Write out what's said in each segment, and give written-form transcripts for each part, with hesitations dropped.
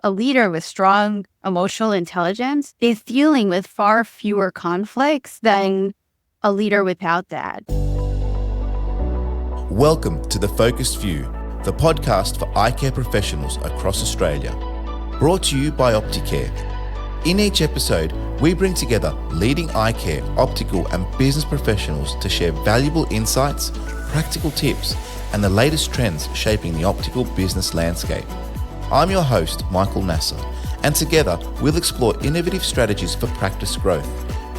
A leader with strong emotional intelligence is dealing with far fewer conflicts than a leader without that. Welcome to The Focused View, the podcast for eye care professionals across Australia. Brought to you by Opticare. In each episode, we bring together leading eye care, optical and business professionals to share valuable insights, practical tips, and the latest trends shaping the optical business landscape. I'm your host, Michael Nasser, and together we'll explore innovative strategies for practice growth,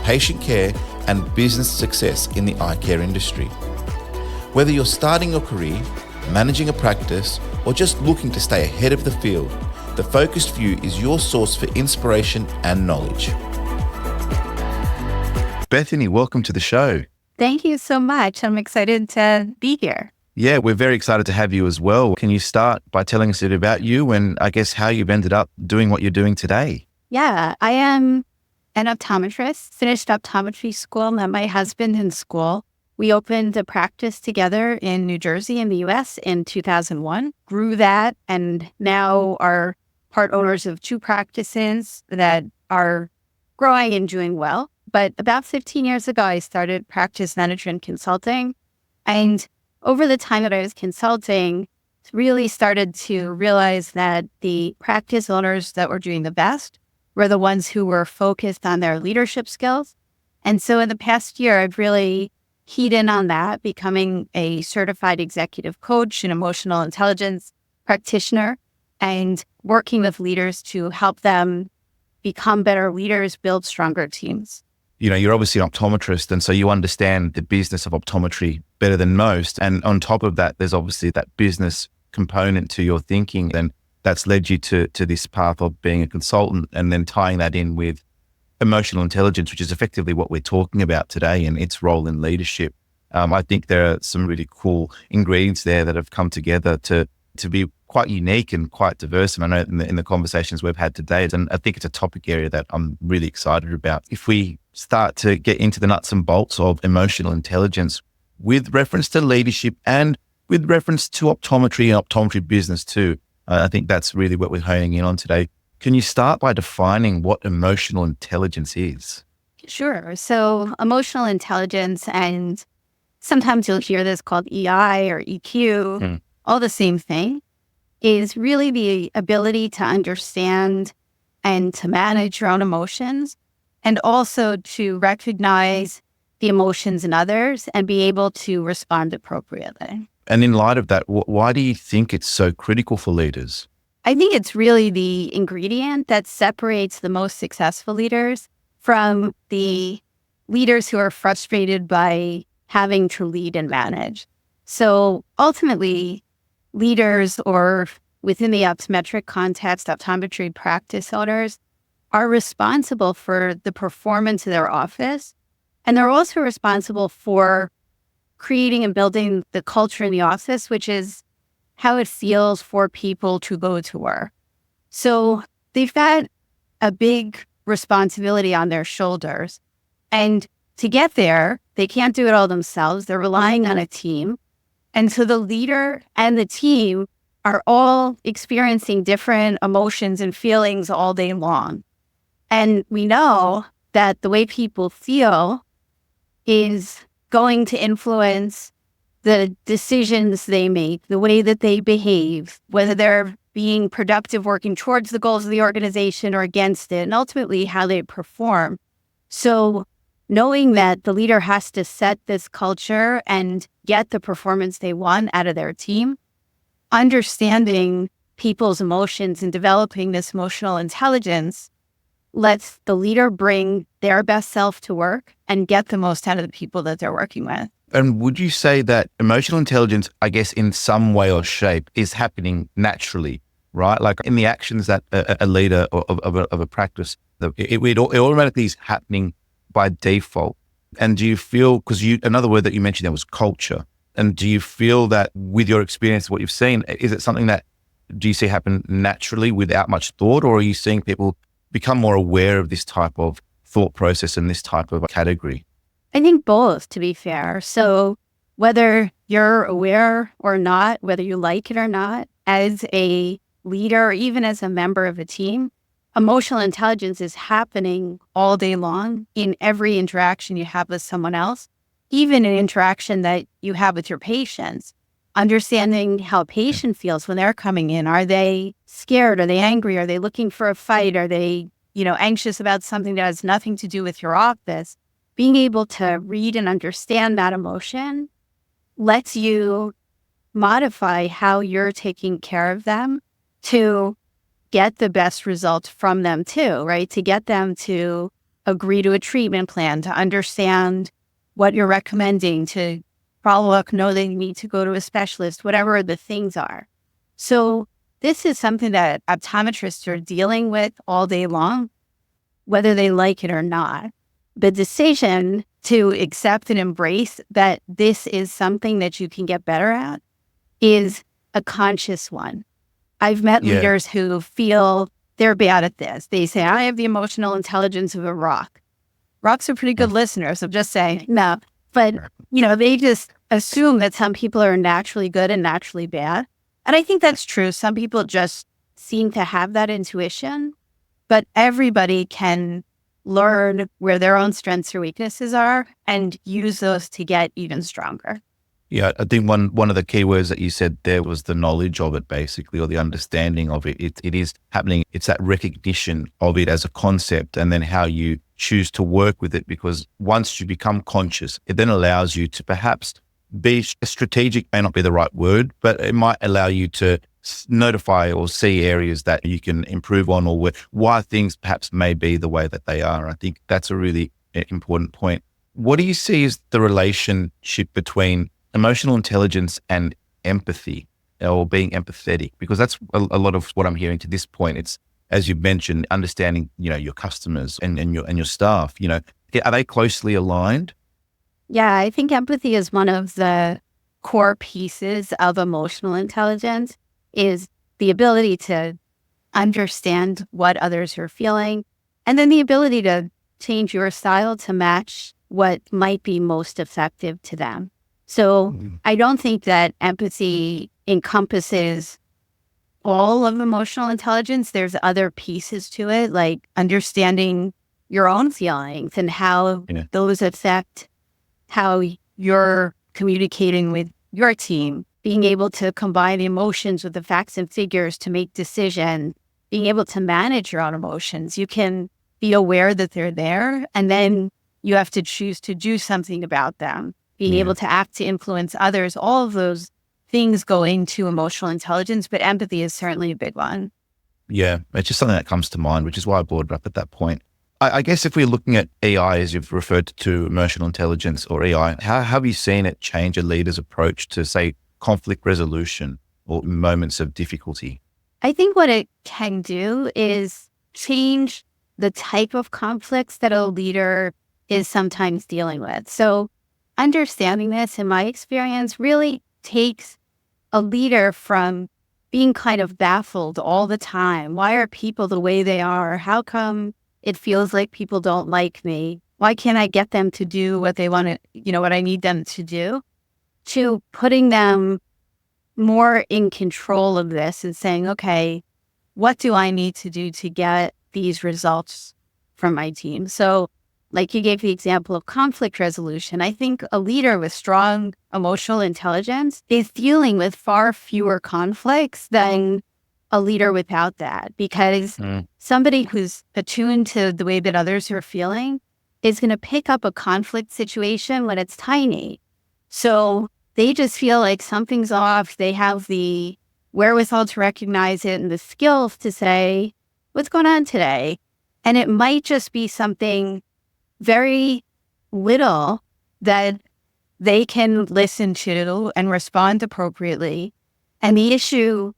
patient care, and business success in the eye care industry. Whether you're starting your career, managing a practice, or just looking to stay ahead of the field, The Focused View is your source for inspiration and knowledge. Bethany, welcome to the show. Thank you so much. I'm excited to be here. Yeah, we're very excited to have you as well. Can you start by telling us a bit about you and I guess how you've ended up doing what you're doing today? Yeah, I am an optometrist, finished optometry school, met my husband in school. We opened a practice together in New Jersey in the US in 2001, grew that, and now are part owners of two practices that are growing and doing well. But about 15 years ago, I started practice management consulting. And over the time that I was consulting, really started to realize that the practice owners that were doing the best were the ones who were focused on their leadership skills. And so in the past year, I've really keyed in on that, becoming a certified executive coach and emotional intelligence practitioner, and working with leaders to help them become better leaders, build stronger teams. You know, you're obviously an optometrist, and so you understand the business of optometry better than most. And on top of that, there's obviously that business component to your thinking, and that's led you to this path of being a consultant and then tying that in with emotional intelligence, which is effectively what we're talking about today and its role in leadership. I think there are some really cool ingredients there that have come together to be quite unique and quite diverse. And I know in the conversations we've had today, and I think it's a topic area that I'm really excited about. If we start to get into the nuts and bolts of emotional intelligence with reference to leadership and with reference to optometry and optometry business too, I think that's really what we're honing in on today. Can you start by defining what emotional intelligence is? Sure. So emotional intelligence, and sometimes you'll hear this called EI or EQ, all the same thing, is really the ability to understand and to manage your own emotions, and also to recognize the emotions in others and be able to respond appropriately. And in light of that, why do you think it's so critical for leaders? I think it's really the ingredient that separates the most successful leaders from the leaders who are frustrated by having to lead and manage. So ultimately, leaders, or within the optometric context, optometry practice owners, are responsible for the performance of their office. And they're also responsible for creating and building the culture in the office, which is how it feels for people to go to work. So they've got a big responsibility on their shoulders. And to get there, they can't do it all themselves. They're relying on a team. And so the leader and the team are all experiencing different emotions and feelings all day long. And we know that the way people feel is going to influence the decisions they make, the way that they behave, whether they're being productive, working towards the goals of the organization or against it, and ultimately how they perform. So knowing that the leader has to set this culture and get the performance they want out of their team, understanding people's emotions and developing this emotional intelligence lets the leader bring their best self to work and get the most out of the people that they're working with. And would you say that emotional intelligence, I guess, in some way or shape is happening naturally, right? Like in the actions that a leader of a practice, it automatically is happening by default. And do you feel, because another word that you mentioned there was culture. And do you feel that with your experience, what you've seen, is it something that do you see happen naturally without much thought, or are you seeing people become more aware of this type of thought process and this type of category? I think both, to be fair. So whether you're aware or not, whether you like it or not, as a leader, or even as a member of a team, emotional intelligence is happening all day long in every interaction you have with someone else, even an interaction that you have with your patients. Understanding how a patient feels when they're coming in. Are they scared? Are they angry? Are they looking for a fight? Are they, anxious about something that has nothing to do with your office? Being able to read and understand that emotion lets you modify how you're taking care of them to get the best results from them too, right? To get them to agree to a treatment plan, to understand what you're recommending, to follow up, know they need to go to a specialist, whatever the things are. So this is something that optometrists are dealing with all day long, whether they like it or not. The decision to accept and embrace that this is something that you can get better at is a conscious one. I've met Yeah. leaders who feel they're bad at this. They say, I have the emotional intelligence of a rock. Rocks are pretty good listeners. I'm just saying, no. But, they just assume that some people are naturally good and naturally bad. And I think that's true. Some people just seem to have that intuition, but everybody can learn where their own strengths or weaknesses are and use those to get even stronger. Yeah, I think one of the key words that you said there was the knowledge of it, basically, or the understanding of it. It is happening. It's that recognition of it as a concept, and then how you choose to work with it. Because once you become conscious, it then allows you to perhaps be strategic. May not be the right word, but it might allow you to notify or see areas that you can improve on, or why things perhaps may be the way that they are. I think that's a really important point. What do you see as the relationship between emotional intelligence and empathy, or being empathetic? Because that's a lot of what I'm hearing to this point. It's, as you mentioned, understanding, your customers and your staff, are they closely aligned? Yeah, I think empathy is one of the core pieces of emotional intelligence, is the ability to understand what others are feeling, and then the ability to change your style to match what might be most effective to them. So I don't think that empathy encompasses all of emotional intelligence. There's other pieces to it, like understanding your own feelings and how those affect how you're communicating with your team, being able to combine the emotions with the facts and figures to make decisions, being able to manage your own emotions. You can be aware that they're there, and then you have to choose to do something about them. Being able to act to influence others, all of those things go into emotional intelligence, but empathy is certainly a big one. Yeah, it's just something that comes to mind, which is why I brought it up at that point. I guess if we're looking at AI, as you've referred to emotional intelligence or AI, how have you seen it change a leader's approach to, say, conflict resolution or moments of difficulty? I think what it can do is change the type of conflicts that a leader is sometimes dealing with. So understanding this, in my experience, really takes a leader from being kind of baffled all the time. Why are people the way they are? How come it feels like people don't like me? Why can't I get them to do what they want to, what I need them to do? To putting them more in control of this and saying, okay, what do I need to do to get these results from my team? So, like you gave the example of conflict resolution, I think a leader with strong emotional intelligence is dealing with far fewer conflicts than a leader without that, because somebody who's attuned to the way that others are feeling is going to pick up a conflict situation when it's tiny. So they just feel like something's off. They have the wherewithal to recognize it and the skills to say, what's going on today? And it might just be something very little that they can listen to and respond appropriately, and the issue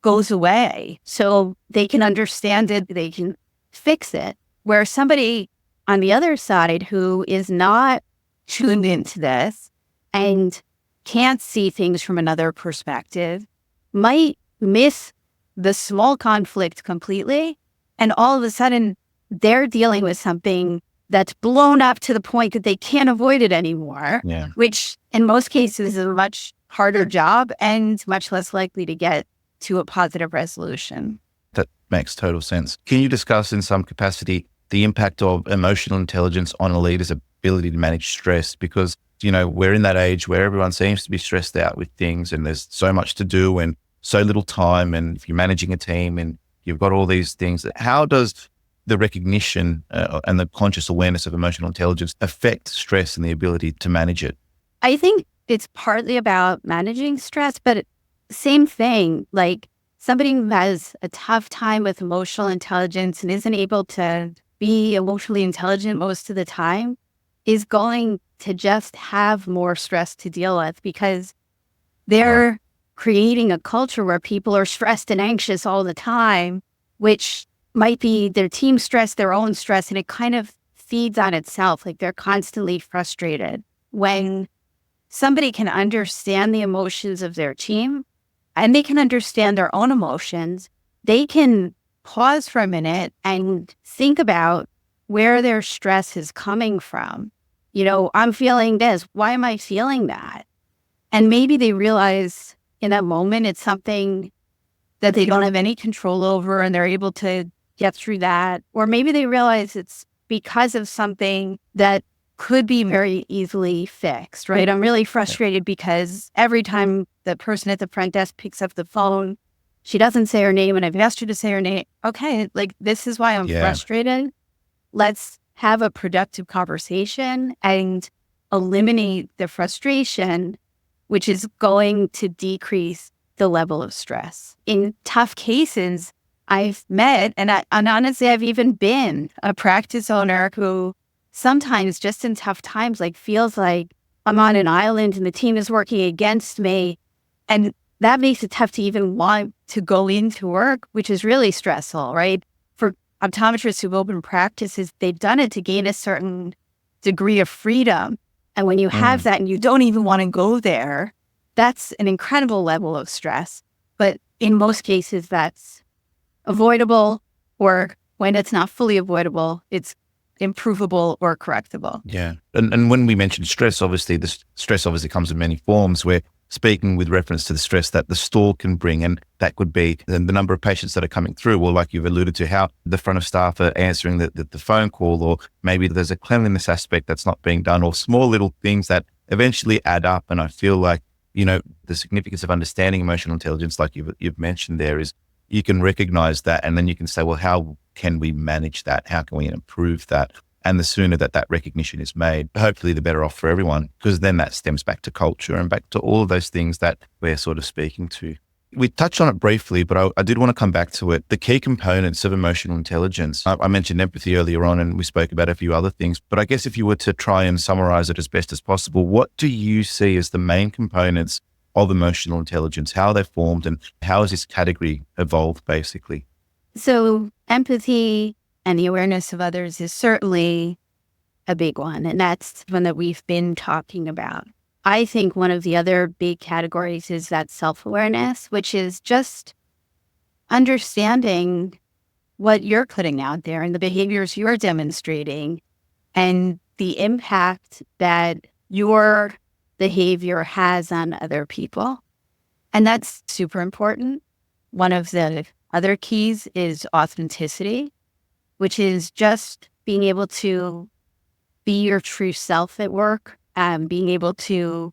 goes away. So they can understand it, they can fix it. Where somebody on the other side who is not tuned into this and can't see things from another perspective might miss the small conflict completely, and all of a sudden they're dealing with something that's blown up to the point that they can't avoid it anymore, which in most cases is a much harder job and much less likely to get to a positive resolution. That makes total sense. Can you discuss in some capacity the impact of emotional intelligence on a leader's ability to manage stress? Because, we're in that age where everyone seems to be stressed out with things and there's so much to do and so little time. And if you're managing a team and you've got all these things, how does the recognition and the conscious awareness of emotional intelligence affect stress and the ability to manage it? I think it's partly about managing stress, but same thing, like somebody who has a tough time with emotional intelligence and isn't able to be emotionally intelligent most of the time is going to just have more stress to deal with because they're creating a culture where people are stressed and anxious all the time, which might be their team stress, their own stress, and it kind of feeds on itself. Like they're constantly frustrated. When somebody can understand the emotions of their team and they can understand their own emotions, they can pause for a minute and think about where their stress is coming from. I'm feeling this. Why am I feeling that? And maybe they realize in that moment it's something that they don't have any control over and they're able to get through that. Or maybe they realize it's because of something that could be very easily fixed, right? I'm really frustrated because every time the person at the front desk picks up the phone, she doesn't say her name and I've asked her to say her name. Okay, like this is why I'm frustrated. Let's have a productive conversation and eliminate the frustration, which is going to decrease the level of stress. In tough cases, I've met, and honestly, I've even been a practice owner who sometimes just in tough times, like feels like I'm on an island and the team is working against me. And that makes it tough to even want to go into work, which is really stressful, right? For optometrists who've opened practices, they've done it to gain a certain degree of freedom. And when you have that and you don't even want to go there, that's an incredible level of stress. But in most cases, that's avoidable, or when it's not fully avoidable, it's improvable or correctable. Yeah. And when we mention stress, obviously, the stress obviously comes in many forms. We're speaking with reference to the stress that the store can bring, and that could be the number of patients that are coming through, or like you've alluded to, how the front of staff are answering the phone call, or maybe there's a cleanliness aspect that's not being done, or small little things that eventually add up. And I feel like, the significance of understanding emotional intelligence, like you've mentioned there, is you can recognize that, and then you can say, well, how can we manage that? How can we improve that? And the sooner that recognition is made, hopefully the better off for everyone, because then that stems back to culture and back to all of those things that we're sort of speaking to. We touched on it briefly, but I did want to come back to it. The key components of emotional intelligence. I mentioned empathy earlier on, and we spoke about a few other things, but I guess if you were to try and summarize it as best as possible, what do you see as the main components of emotional intelligence? How are they formed, and how has this category evolved, basically? So empathy and the awareness of others is certainly a big one. And that's one that we've been talking about. I think one of the other big categories is that self-awareness, which is just understanding what you're putting out there and the behaviors you're demonstrating and the impact that your behavior has on other people. And that's super important. One of the other keys is authenticity, which is just being able to be your true self at work, being able to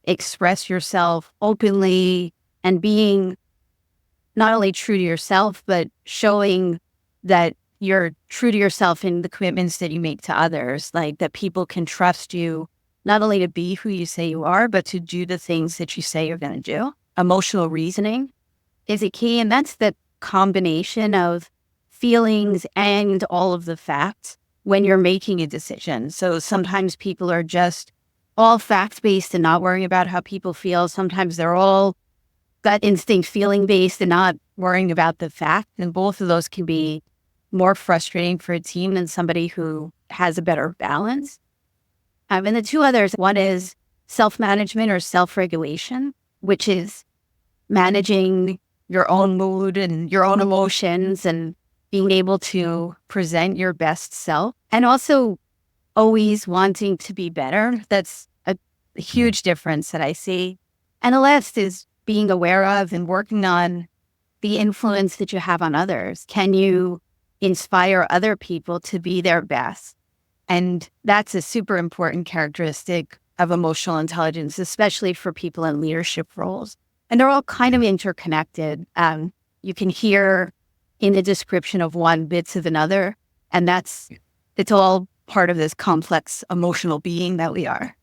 express yourself openly and being not only true to yourself, but showing that you're true to yourself in the commitments that you make to others, like that people can trust you, not only to be who you say you are, but to do the things that you say you're going to do. Emotional reasoning is a key, and that's the combination of feelings and all of the facts when you're making a decision. So sometimes people are just all fact-based and not worrying about how people feel. Sometimes they're all gut instinct feeling-based and not worrying about the fact. And both of those can be more frustrating for a team than somebody who has a better balance. And the two others, one is self-management or self-regulation, which is managing your own mood and your own emotions and being able to present your best self, and also always wanting to be better. That's a huge difference that I see. And the last is being aware of and working on the influence that you have on others? Can you inspire other people to be their best? And that's a super important characteristic of emotional intelligence, especially for people in leadership roles. And they're all kind of interconnected. You can hear in the description of one bits of another, and it's all part of this complex emotional being that we are.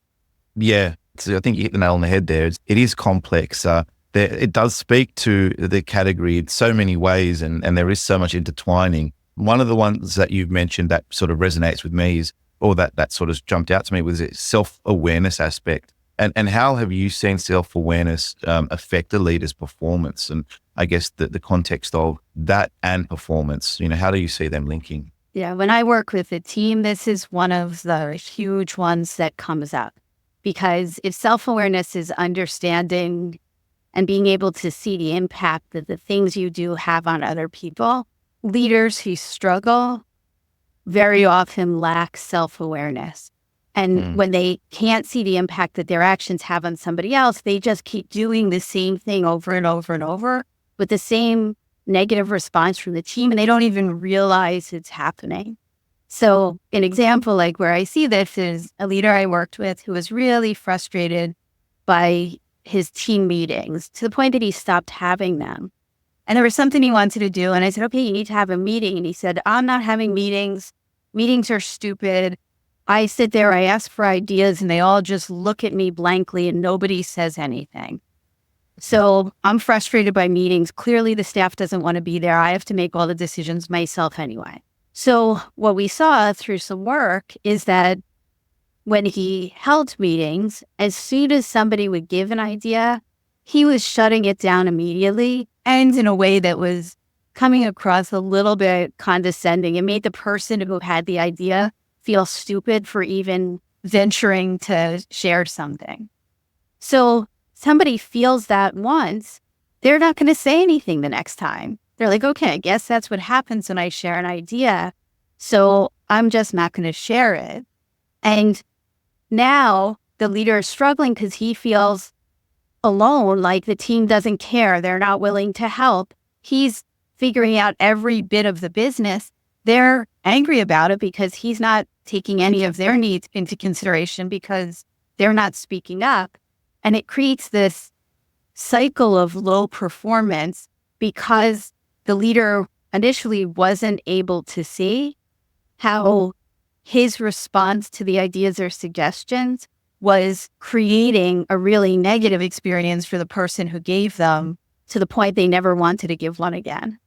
Yeah. So I think you hit the nail on the head there. It is complex. It does speak to the category in so many ways, and there is so much intertwining. One of the ones that you've mentioned that sort of resonates with me is, or that sort of jumped out to me, was the self-awareness aspect. And how have you seen self-awareness affect a leader's performance? And I guess the context of that and performance, how do you see them linking? Yeah, when I work with a team, this is one of the huge ones that comes up. Because if self-awareness is understanding and being able to see the impact that the things you do have on other people, leaders who struggle very often lack self-awareness. And when they can't see the impact that their actions have on somebody else, they just keep doing the same thing over and over and over with the same negative response from the team, and they don't even realize it's happening. So an example like where I see this is a leader I worked with who was really frustrated by his team meetings to the point that he stopped having them. And there was something he wanted to do. And I said, okay, you need to have a meeting. And he said, I'm not having meetings. Meetings are stupid. I sit there, I ask for ideas, and they all just look at me blankly and nobody says anything. So I'm frustrated by meetings. Clearly the staff doesn't want to be there. I have to make all the decisions myself anyway. So what we saw through some work is that when he held meetings, as soon as somebody would give an idea, he was shutting it down immediately and in a way that was coming across a little bit condescending. It made the person who had the idea feel stupid for even venturing to share something. So somebody feels that once, they're not going to say anything the next time. They're like, okay, I guess that's what happens when I share an idea. So I'm just not going to share it. And now the leader is struggling because he feels alone, like the team doesn't care. They're not willing to help. He's figuring out every bit of the business. They're angry about it because he's not taking any of their needs into consideration because they're not speaking up. And it creates this cycle of low performance because the leader initially wasn't able to see how his response to the ideas or suggestions was creating a really negative experience for the person who gave them to the point they never wanted to give one again.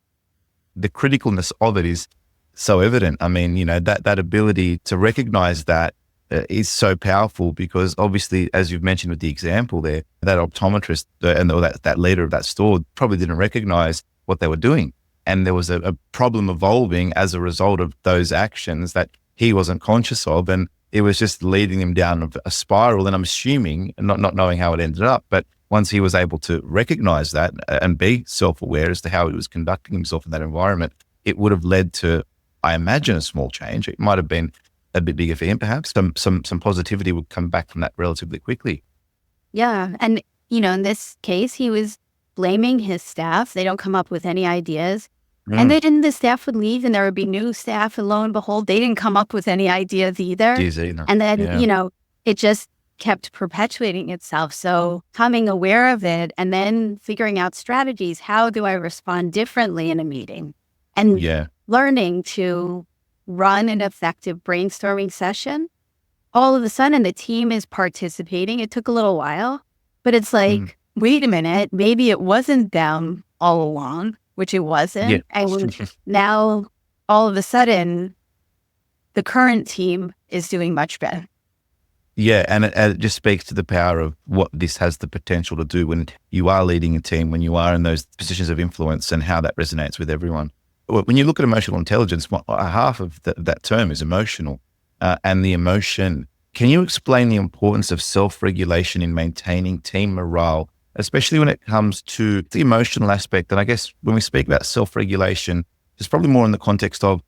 The criticalness of it is so evident. I mean, that ability to recognize that is so powerful because obviously, as you've mentioned with the example there, that optometrist or that leader of that store probably didn't recognize what they were doing. And there was a problem evolving as a result of those actions that he wasn't conscious of. And it was just leading him down a spiral. And I'm assuming, not knowing how it ended up, but once he was able to recognize that and be self-aware as to how he was conducting himself in that environment, it would have led to, I imagine, a small change. It might have been a bit bigger for him, perhaps. Some positivity would come back from that relatively quickly. Yeah. And, in this case, he was blaming his staff. They don't come up with any ideas. And then the staff would leave and there would be new staff. And lo and behold, they didn't come up with any ideas either. And then, it just kept perpetuating itself. So becoming aware of it and then figuring out strategies. How do I respond differently in a meeting? And learning to run an effective brainstorming session. All of a sudden, the team is participating. It took a little while, but it's like, wait a minute, maybe it wasn't them all along, which it wasn't. Yeah. And now, all of a sudden, the current team is doing much better. Yeah, and it just speaks to the power of what this has the potential to do when you are leading a team, when you are in those positions of influence and how that resonates with everyone. When you look at emotional intelligence, half of that term is emotional and the emotion. Can you explain the importance of self-regulation in maintaining team morale, especially when it comes to the emotional aspect? And I guess when we speak about self-regulation, it's probably more in the context of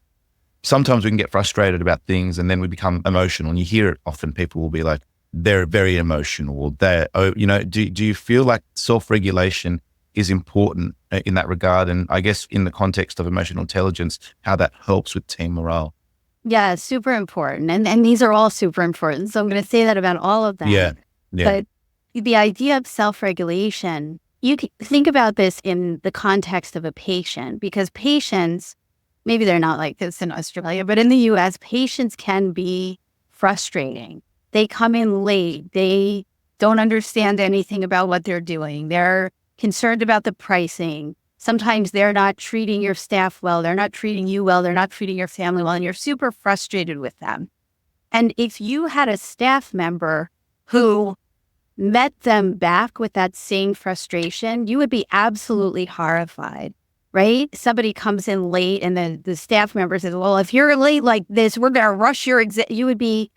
sometimes we can get frustrated about things and then we become emotional. And you hear it often, people will be like, they're very emotional or do you feel like self-regulation is important in that regard. And I guess in the context of emotional intelligence, how that helps with team morale. Yeah, super important. And these are all super important. So I'm going to say that about all of them. Yeah. But the idea of self-regulation, you can think about this in the context of a patient, because patients, maybe they're not like this in Australia, but in the US, patients can be frustrating. They come in late. They don't understand anything about what they're doing. They're concerned about the pricing. Sometimes they're not treating your staff well. They're not treating you well. They're not treating your family well. And you're super frustrated with them. And if you had a staff member who met them back with that same frustration, you would be absolutely horrified, right? Somebody comes in late and then the staff member says, well, if you're late like this, we're going to rush your exam. You would be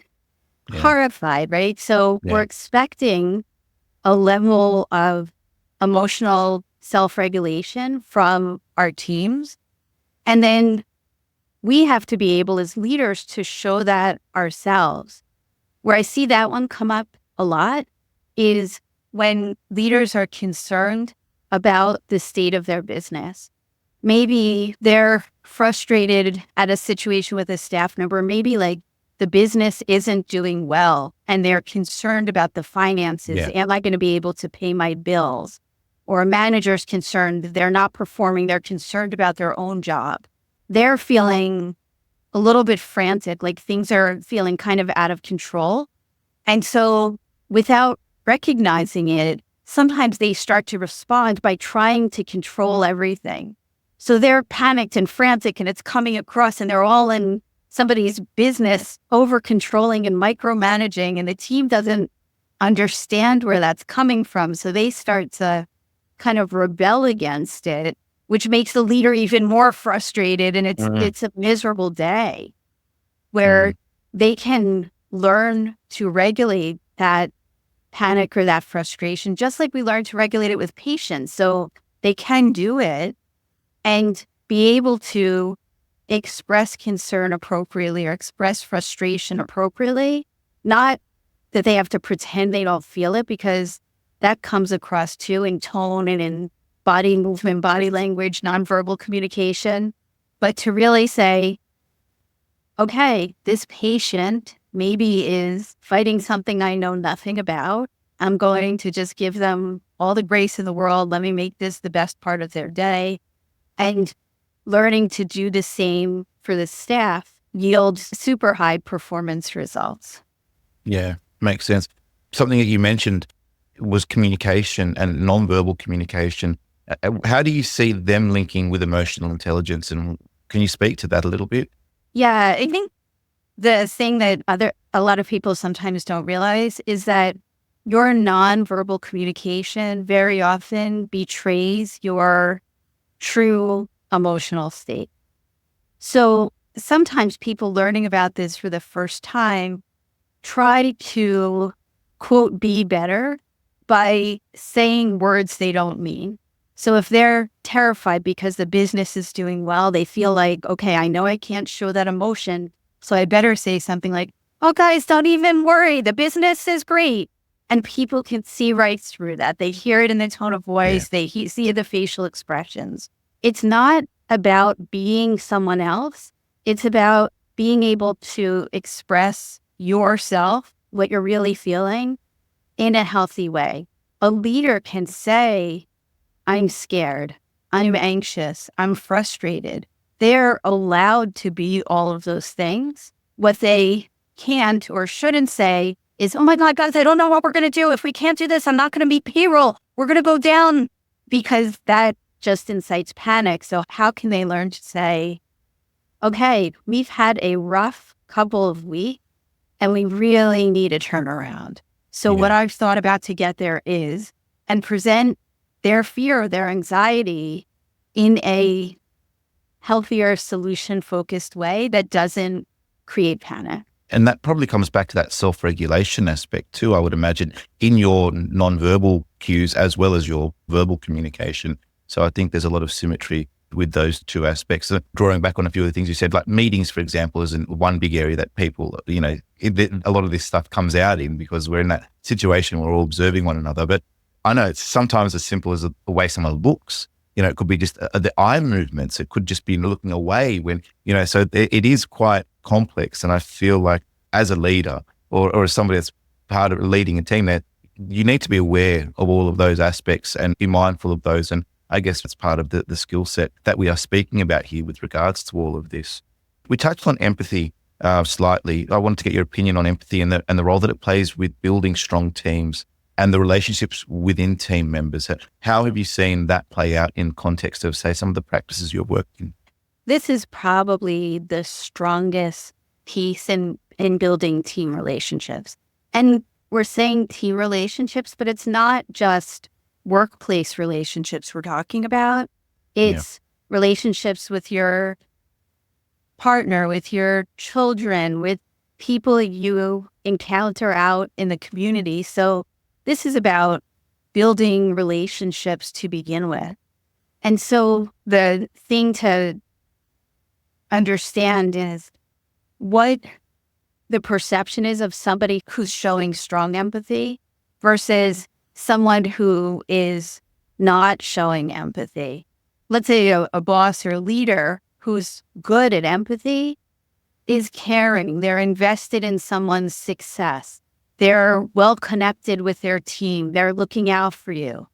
horrified, right? So we're expecting a level of emotional self-regulation from our teams. And then we have to be able as leaders to show that ourselves. Where I see that one come up a lot is when leaders are concerned about the state of their business. Maybe they're frustrated at a situation with a staff member, maybe like the business isn't doing well and they're concerned about the finances. Am I going to be able to pay my bills? Or a manager's concerned that they're not performing. They're concerned about their own job. They're feeling a little bit frantic, like things are feeling kind of out of control. And so without recognizing it, sometimes they start to respond by trying to control everything. So they're panicked and frantic and it's coming across and they're all in somebody's business, over controlling and micromanaging, and the team doesn't understand where that's coming from. So they start to kind of rebel against it, which makes the leader even more frustrated. And it's a miserable day where they can learn to regulate that panic or that frustration, just like we learn to regulate it with patients. So they can do it and be able to express concern appropriately or express frustration appropriately. Not that they have to pretend they don't feel it, because that comes across too in tone and in body movement, body language, nonverbal communication. But to really say, okay, this patient maybe is fighting something I know nothing about. I'm going to just give them all the grace in the world. Let me make this the best part of their day. And learning to do the same for the staff yields super high performance results. Yeah, makes sense. Something that you mentioned was communication and nonverbal communication. How do you see them linking with emotional intelligence? And can you speak to that a little bit? Yeah, I think the thing that a lot of people sometimes don't realize is that your nonverbal communication very often betrays your true emotional state. So sometimes people learning about this for the first time try to, quote, be better by saying words they don't mean. So if they're terrified because the business is doing well, they feel like, okay, I know I can't show that emotion, so I better say something like, oh, guys, don't even worry. The business is great. And people can see right through that. They hear it in the tone of voice. They see the facial expressions. It's not about being someone else. It's about being able to express yourself, what you're really feeling, in a healthy way. A leader can say, I'm scared, I'm anxious, I'm frustrated. They're allowed to be all of those things. What they can't or shouldn't say is, oh my God, guys, I don't know what we're going to do. If we can't do this, I'm not going to meet payroll. We're going to go down, because that just incites panic. So how can they learn to say, okay, we've had a rough couple of weeks and we really need a turnaround. So what I've thought about to get there is, and present their fear, their anxiety in a healthier, solution-focused way that doesn't create panic. And that probably comes back to that self-regulation aspect too, I would imagine, in your nonverbal cues as well as your verbal communication. So I think there's a lot of symmetry with those two aspects. So drawing back on a few of the things you said, like meetings, for example, is one big area that people, a lot of this stuff comes out in, because we're in that situation where we're all observing one another. But I know it's sometimes as simple as the way someone looks. It could be just the eye movements. It could just be looking away when, so it is quite complex. And I feel like as a leader or as somebody that's part of leading a team, that you need to be aware of all of those aspects and be mindful of those. And I guess that's part of the skill set that we are speaking about here with regards to all of this. We touched on empathy slightly. I wanted to get your opinion on empathy and the role that it plays with building strong teams and the relationships within team members. How have you seen that play out in context of, say, some of the practices you're working? This is probably the strongest piece in building team relationships. And we're saying team relationships, but it's not just workplace relationships we're talking about. It's relationships with your partner, with your children, with people you encounter out in the community. So this is about building relationships to begin with. And so the thing to understand is what the perception is of somebody who's showing strong empathy versus someone who is not showing empathy. Let's say a boss or a leader who's good at empathy is caring. They're invested in someone's success. They're well connected with their team. They're looking out for you.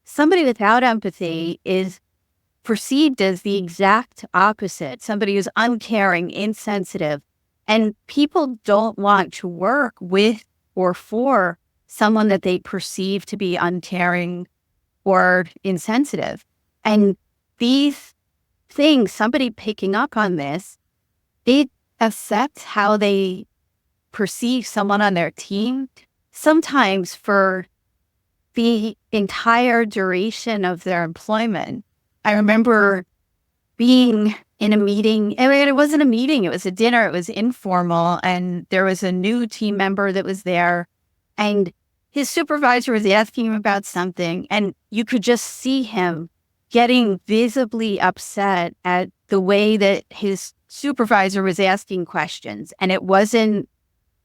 Somebody without empathy is perceived as the exact opposite. Somebody who's uncaring, insensitive. And people don't want to work with or for someone that they perceive to be uncaring or insensitive. And these things, somebody picking up on this, it affects how they perceive someone on their team, sometimes for the entire duration of their employment. I remember being in a meeting. I mean, it wasn't a meeting, it was a dinner, it was informal, and there was a new team member that was there, and his supervisor was asking him about something, and you could just see him getting visibly upset at the way that his supervisor was asking questions. And it wasn't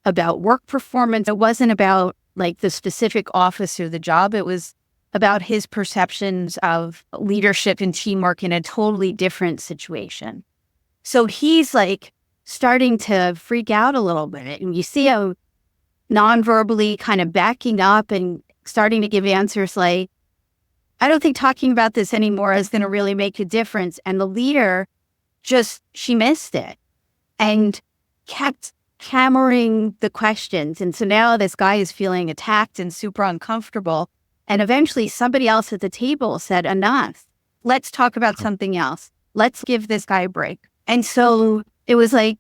about work performance. It wasn't about like the specific office or the job. It was about his perceptions of leadership and teamwork in a totally different situation. So he's like starting to freak out a little bit. And you see him non-verbally kind of backing up and starting to give answers like, I don't think talking about this anymore is going to really make a difference. And the leader she missed it and kept hammering the questions. And so now this guy is feeling attacked and super uncomfortable. And eventually somebody else at the table said, enough, let's talk about something else. Let's give this guy a break. And so it was like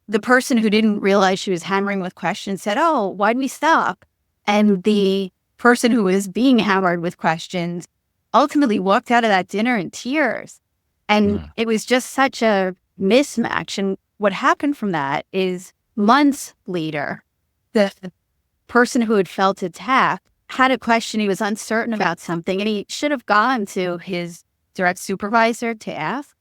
the person who didn't realize she was hammering with questions said, oh, why'd we stop? And the person who was being hammered with questions ultimately walked out of that dinner in tears. And it was just such a mismatch. And what happened from that is months later, the person who had felt attacked had a question. He was uncertain about something, and he should have gone to his direct supervisor to ask.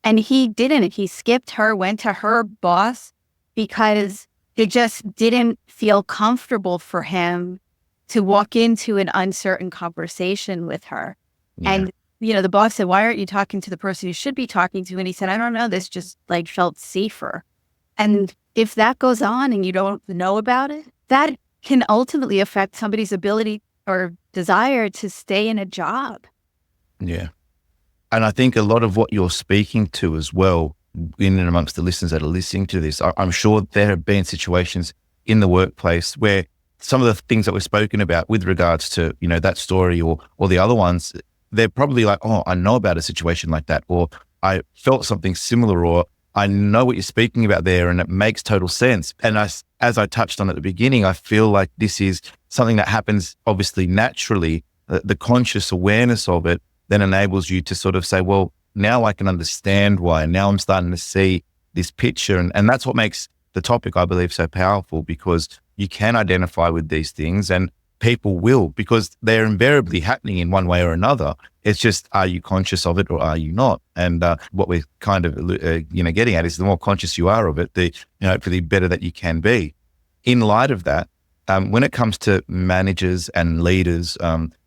And he didn't. He skipped her, went to her boss because it just didn't feel comfortable for him to walk into an uncertain conversation with her. Yeah. And, the boss said, why aren't you talking to the person you should be talking to? And he said, I don't know. This just like felt safer. And if that goes on and you don't know about it, that can ultimately affect somebody's ability or desire to stay in a job. Yeah. And I think a lot of what you're speaking to as well, in and amongst the listeners that are listening to this, I'm sure there have been situations in the workplace where some of the things that we've spoken about with regards to, that story or the other ones, they're probably like, oh, I know about a situation like that, or I felt something similar, or I know what you're speaking about there and it makes total sense. And as I touched on at the beginning, I feel like this is something that happens obviously naturally. The conscious awareness of it then enables you to sort of say, well, now I can understand why. Now I'm starting to see this picture. And that's what makes the topic, I believe, so powerful, because you can identify with these things and people will, because they're invariably happening in one way or another. It's just, are you conscious of it or are you not? And what we're kind of, getting at is the more conscious you are of it, for the better that you can be. In light of that, when it comes to managers and leaders,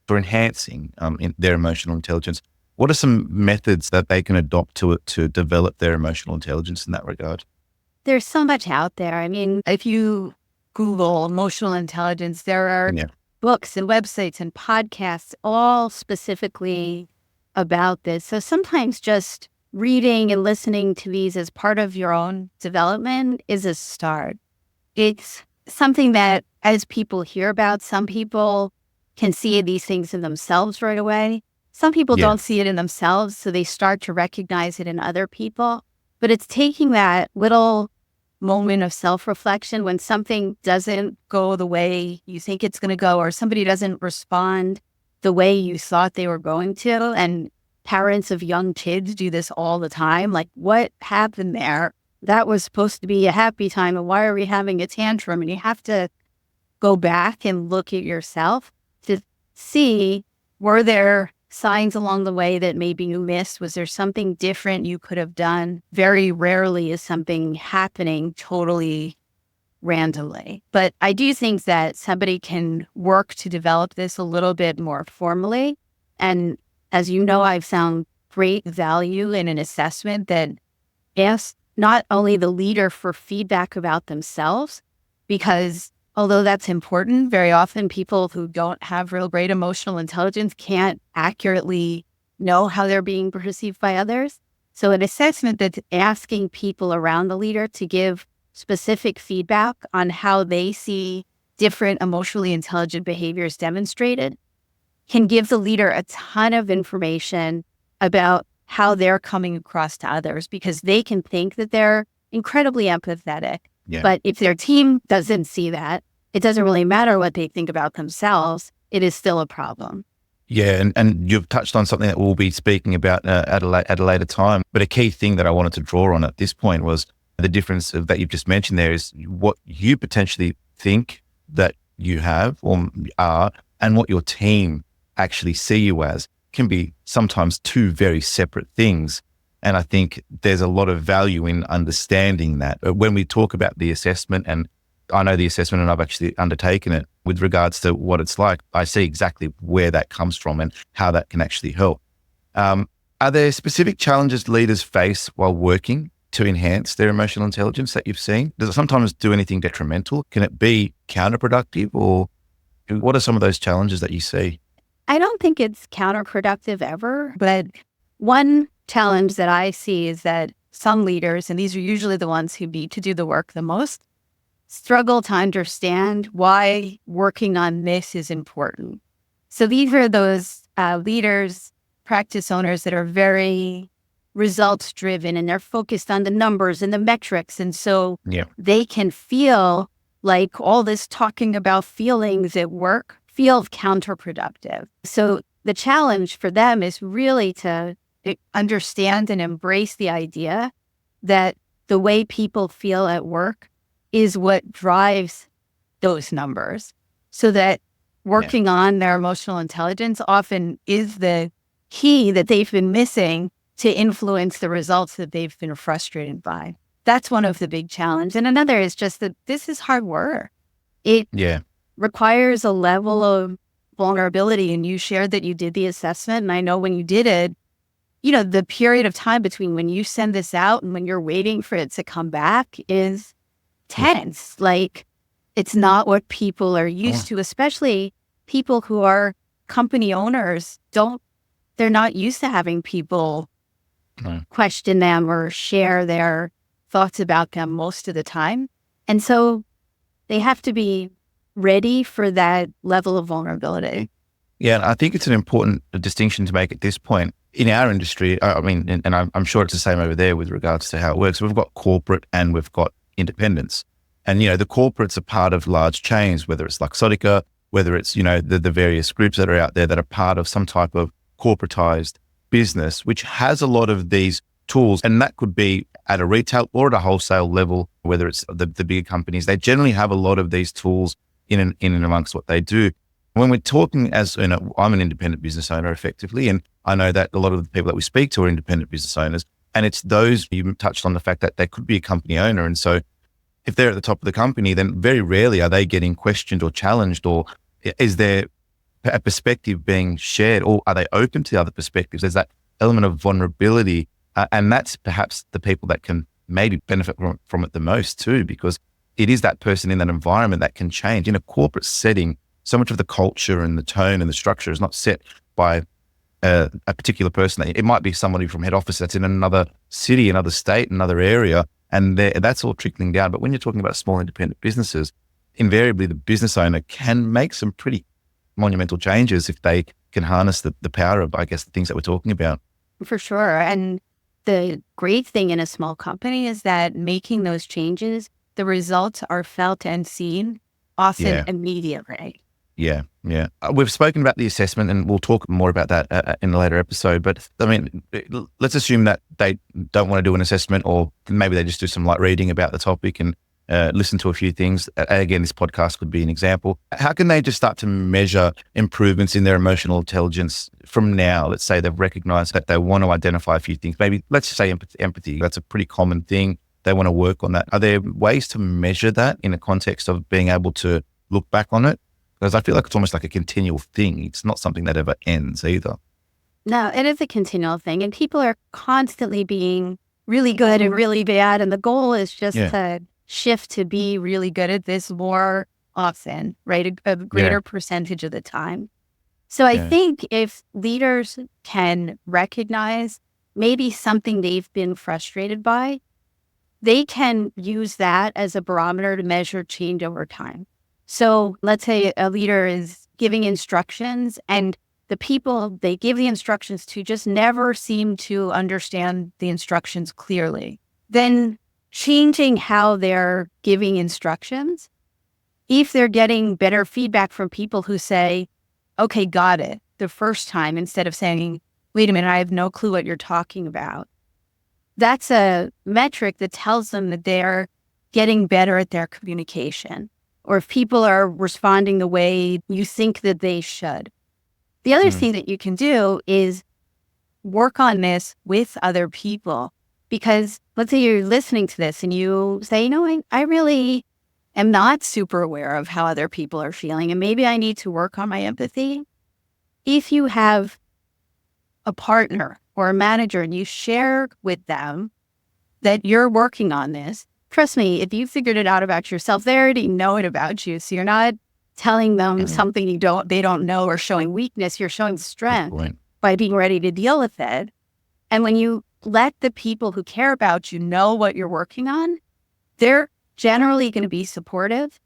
for enhancing in their emotional intelligence, what are some methods that they can adopt to develop their emotional intelligence in that regard? There's so much out there. I mean, if you Google emotional intelligence, there are Yeah. books and websites and podcasts all specifically about this. So sometimes just reading and listening to these as part of your own development is a start. It's something that as people hear about, some people can see these things in themselves right away. Some people Yeah. don't see it in themselves, so they start to recognize it in other people. But it's taking that little moment of self-reflection when something doesn't go the way you think it's going to go, or somebody doesn't respond the way you thought they were going to. And parents of young kids do this all the time. Like, what happened there? That was supposed to be a happy time, and why are we having a tantrum? And you have to go back and look at yourself to see, were there signs along the way that maybe you missed? Was there something different you could have done? Very rarely is something happening totally randomly. But I do think that somebody can work to develop this a little bit more formally. And as you know, I've found great value in an assessment that asks not only the leader for feedback about themselves, because although that's important, very often people who don't have real great emotional intelligence can't accurately know how they're being perceived by others. So an assessment that's asking people around the leader to give specific feedback on how they see different emotionally intelligent behaviors demonstrated can give the leader a ton of information about how they're coming across to others, because they can think that they're incredibly empathetic. Yeah. But if their team doesn't see that, it doesn't really matter what they think about themselves. It is still a problem. Yeah, and you've touched on something that we'll be speaking about at a later time. But a key thing that I wanted to draw on at this point was the difference that you've just mentioned there is what you potentially think that you have or are, and what your team actually see you as can be sometimes two very separate things. And I think there's a lot of value in understanding that. When we talk about the assessment, and I know the assessment and I've actually undertaken it with regards to what it's like, I see exactly where that comes from and how that can actually help. Are there specific challenges leaders face while working to enhance their emotional intelligence that you've seen? Does it sometimes do anything detrimental? Can it be counterproductive, or what are some of those challenges that you see? I don't think it's counterproductive ever, but one challenge that I see is that some leaders, and these are usually the ones who need to do the work the most, struggle to understand why working on this is important. So these are those leaders, practice owners that are very results driven, and they're focused on the numbers and the metrics. And so Yeah. they can feel like all this talking about feelings at work feels counterproductive. So the challenge for them is really to understand and embrace the idea that the way people feel at work is what drives those numbers, so that working on their emotional intelligence often is the key that they've been missing to influence the results that they've been frustrated by. That's one of the big challenges. And another is just that this is hard work. It Yeah. requires a level of vulnerability. And you shared that you did the assessment. And I know when you did it, the period of time between when you send this out and when you're waiting for it to come back is tense. Like, it's not what people are used to, especially people who are company owners. They're not used to having people question them or share their thoughts about them most of the time. And so they have to be ready for that level of vulnerability. Yeah, and I think it's an important distinction to make at this point. In our industry, I mean, and I'm sure it's the same over there with regards to how it works. We've got corporate and we've got independents. And, the corporates are part of large chains, whether it's Luxottica, whether it's, the various groups that are out there that are part of some type of corporatized business, which has a lot of these tools. And that could be at a retail or at a wholesale level, whether it's the bigger companies. They generally have a lot of these tools in and amongst what they do. When we're talking I'm an independent business owner effectively, and I know that a lot of the people that we speak to are independent business owners, and it's those, you touched on the fact that they could be a company owner. And so if they're at the top of the company, then very rarely are they getting questioned or challenged, or is there a perspective being shared, or are they open to other perspectives? There's that element of vulnerability. And that's perhaps the people that can maybe benefit from it the most too, because it is that person in that environment that can change. In a corporate setting, so much of the culture and the tone and the structure is not set by a particular person. It might be somebody from head office that's in another city, another state, another area, and that's all trickling down. But when you're talking about small independent businesses, invariably the business owner can make some pretty monumental changes if they can harness the power of, I guess, the things that we're talking about. For sure. And the great thing in a small company is that making those changes, the results are felt and seen often immediately. Yeah. We've spoken about the assessment, and we'll talk more about that in a later episode. But I mean, let's assume that they don't want to do an assessment, or maybe they just do some light reading about the topic and listen to a few things. Again, this podcast could be an example. How can they just start to measure improvements in their emotional intelligence from now? Let's say they've recognized that they want to identify a few things. Maybe let's just say empathy. That's a pretty common thing. They want to work on that. Are there ways to measure that in the context of being able to look back on it? Because I feel like it's almost like a continual thing. It's not something that ever ends either. No, it is a continual thing. And people are constantly being really good and really bad. And the goal is just to shift to be really good at this more often, right? A greater percentage of the time. So I think if leaders can recognize maybe something they've been frustrated by, they can use that as a barometer to measure change over time. So let's say a leader is giving instructions and the people they give the instructions to just never seem to understand the instructions clearly. Then changing how they're giving instructions, if they're getting better feedback from people who say, okay, got it, the first time, instead of saying, wait a minute, I have no clue what you're talking about. That's a metric that tells them that they're getting better at their communication, or if people are responding the way you think that they should. The other thing that you can do is work on this with other people, because let's say you're listening to this and you say, you know, I really am not super aware of how other people are feeling, and maybe I need to work on my empathy. If you have a partner or a manager and you share with them that you're working on this, trust me, if you figured it out about yourself, they already know it about you. So you're not telling them something they don't know or showing weakness. You're showing strength by being ready to deal with it. And when you let the people who care about you know what you're working on, they're generally going to be supportive.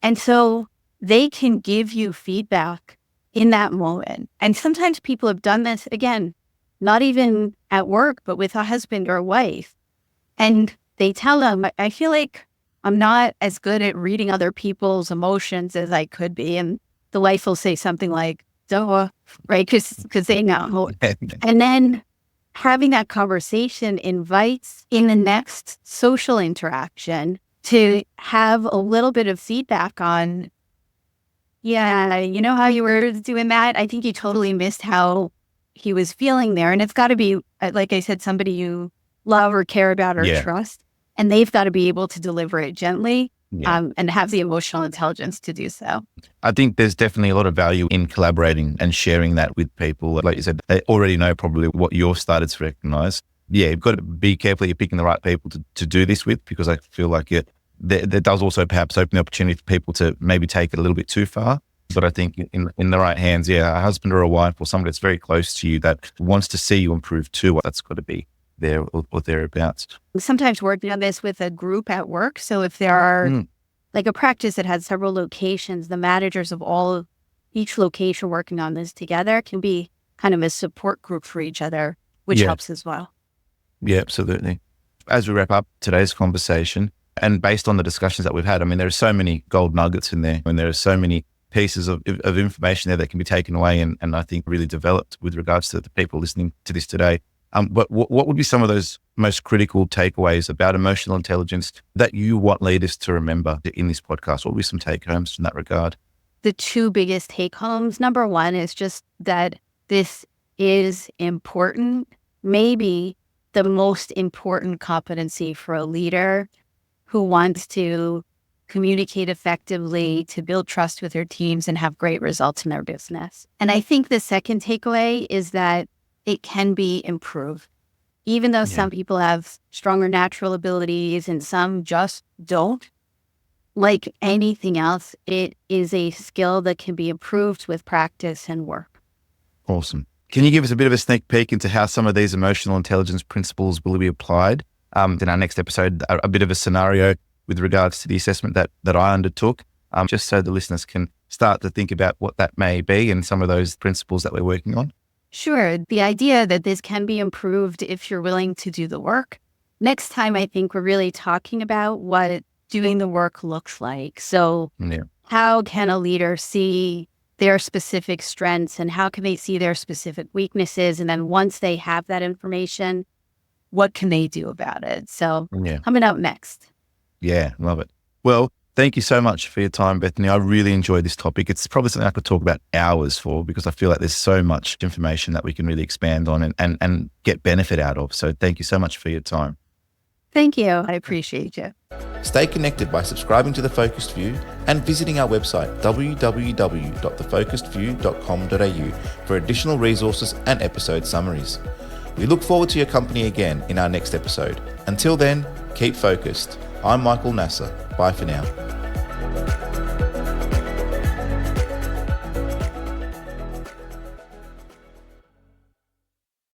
And so they can give you feedback in that moment. And sometimes people have done this, again, not even at work, but with a husband or a wife. And they tell them, I feel like I'm not as good at reading other people's emotions as I could be. And the wife will say something like, duh, right? Because they know. And then having that conversation invites in the next social interaction to have a little bit of feedback on, yeah, you know how you were doing that? I think you totally missed how he was feeling there. And it's got to be, like I said, somebody you love or care about or trust. And they've got to be able to deliver it gently and have the emotional intelligence to do so. I think there's definitely a lot of value in collaborating and sharing that with people. Like you said, they already know probably what you've started to recognize. Yeah, you've got to be careful you're picking the right people to do this with, because I feel like there does also perhaps open the opportunity for people to maybe take it a little bit too far. But I think in the right hands, a husband or a wife or someone that's very close to you that wants to see you improve too, that's got to be there or thereabouts. Sometimes working on this with a group at work. So if there are like a practice that has several locations, the managers of each location working on this together can be kind of a support group for each other, which helps as well. Yeah, absolutely. As we wrap up today's conversation, and based on the discussions that we've had, I mean, there are so many gold nuggets in there, and there are so many pieces of information there that can be taken away and I think really developed with regards to the people listening to this today. But what would be some of those most critical takeaways about emotional intelligence that you want leaders to remember in this podcast? What would be some take homes in that regard? The two biggest take homes, number one is just that this is important, maybe the most important competency for a leader who wants to communicate effectively, to build trust with their teams and have great results in their business. And I think the second takeaway is that it can be improved. Even though some people have stronger natural abilities and some just don't, like anything else, it is a skill that can be improved with practice and work. Awesome. Can you give us a bit of a sneak peek into how some of these emotional intelligence principles will be applied in our next episode? A bit of a scenario with regards to the assessment that I undertook, just so the listeners can start to think about what that may be and some of those principles that we're working on. Sure. The idea that this can be improved if you're willing to do the work. Next time, I think we're really talking about what doing the work looks like. So how can a leader see their specific strengths and how can they see their specific weaknesses? And then once they have that information, what can they do about it? So coming up next. Yeah, love it. Well, thank you so much for your time, Bethany. I really enjoyed this topic. It's probably something I could talk about hours for because I feel like there's so much information that we can really expand on and get benefit out of. So thank you so much for your time. Thank you. I appreciate you. Stay connected by subscribing to The Focused View and visiting our website www.thefocusedview.com.au for additional resources and episode summaries. We look forward to your company again in our next episode. Until then, keep focused. I'm Michael Nasser. Bye for now.